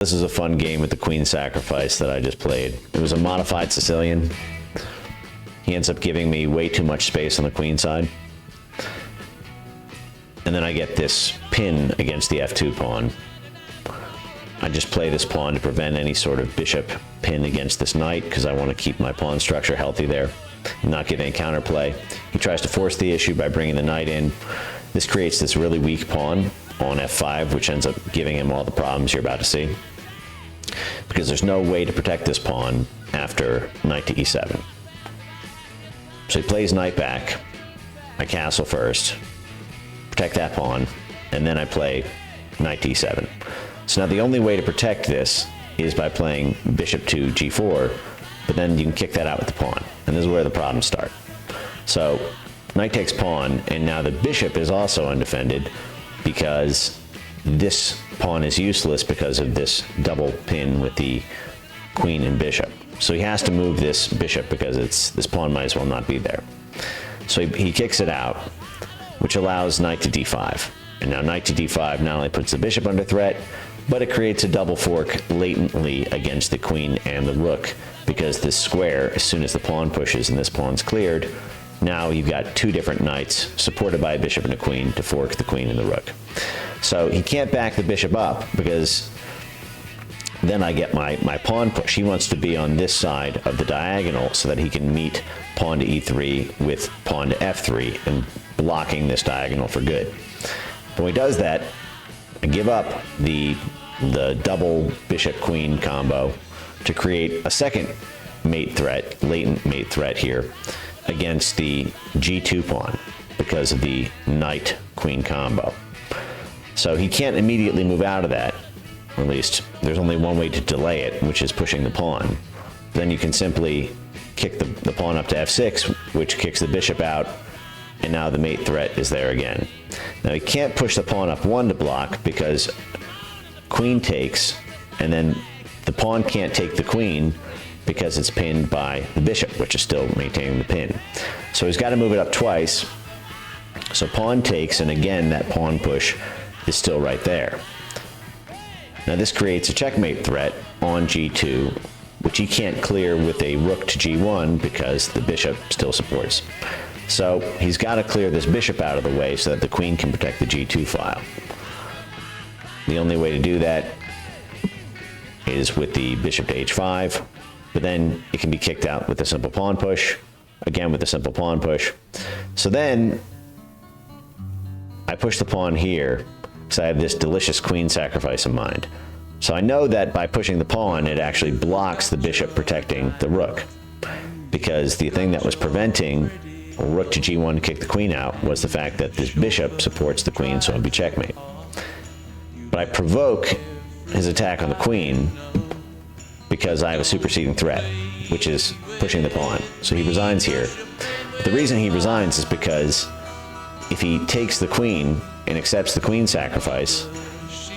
This is a fun game with the queen sacrifice that I just played. It was a modified Sicilian. He ends up giving me way too much space on the queen side. And then I get this pin against the f2 pawn. I just play this pawn to prevent any sort of bishop pin against this knight because I want to keep my pawn structure healthy there and not give any counterplay. He tries to force the issue by bringing the knight in. This creates this really weak pawn on f5, which ends up giving him all the problems you're about to see, because there's no way to protect this pawn after knight to e7. So he plays knight back. I castle first, protect that pawn, and then I play knight to e7. So now the only way to protect this is by playing bishop to g4, but then you can kick that out with the pawn, and this is where the problems start. So knight takes pawn, and now the bishop is also undefended because this pawn is useless because of this double pin with the queen and bishop. So he has to move this bishop because this pawn might as well not be there. So he kicks it out, which allows knight to d5. And now knight to d5 not only puts the bishop under threat, but it creates a double fork latently against the queen and the rook, because this square, as soon as the pawn pushes and this pawn's cleared, now you've got two different knights supported by a bishop and a queen to fork the queen and the rook. So he can't back the bishop up because then I get my pawn push. He wants to be on this side of the diagonal so that he can meet pawn to e3 with pawn to f3 and blocking this diagonal for good. But when he does that, I give up the double bishop-queen combo to create a second mate threat, latent mate threat here, against the g2 pawn because of the knight-queen combo. So he can't immediately move out of that, or at least there's only one way to delay it, which is pushing the pawn. Then you can simply kick the pawn up to f6, which kicks the bishop out, and now the mate threat is there again. Now he can't push the pawn up one to block because queen takes, and then the pawn can't take the queen because it's pinned by the bishop, which is still maintaining the pin. So he's got to move it up twice. So pawn takes, and again that pawn push is still right there. Now this creates a checkmate threat on g2, which he can't clear with a rook to g1 because the bishop still supports. So he's got to clear this bishop out of the way so that the queen can protect the g2 file. The only way to do that is with the bishop to h5, but then it can be kicked out with a simple pawn push, again with a simple pawn push. So then I push the pawn here because I have this delicious queen sacrifice in mind. So I know that by pushing the pawn, it actually blocks the bishop protecting the rook, because the thing that was preventing rook to g1 to kick the queen out was the fact that this bishop supports the queen, so it'd be checkmate. But I provoke his attack on the queen because I have a superseding threat, which is pushing the pawn. So he resigns here. But the reason he resigns is because if he takes the queen and accepts the queen sacrifice,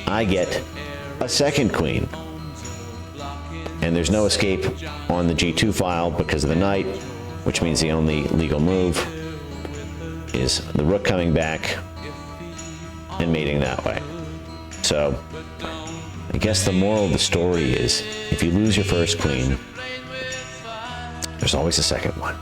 I get a second queen. And there's no escape on the g2 file because of the knight, which means the only legal move is the rook coming back and mating that way. So I guess the moral of the story is, if you lose your first queen, there's always a second one.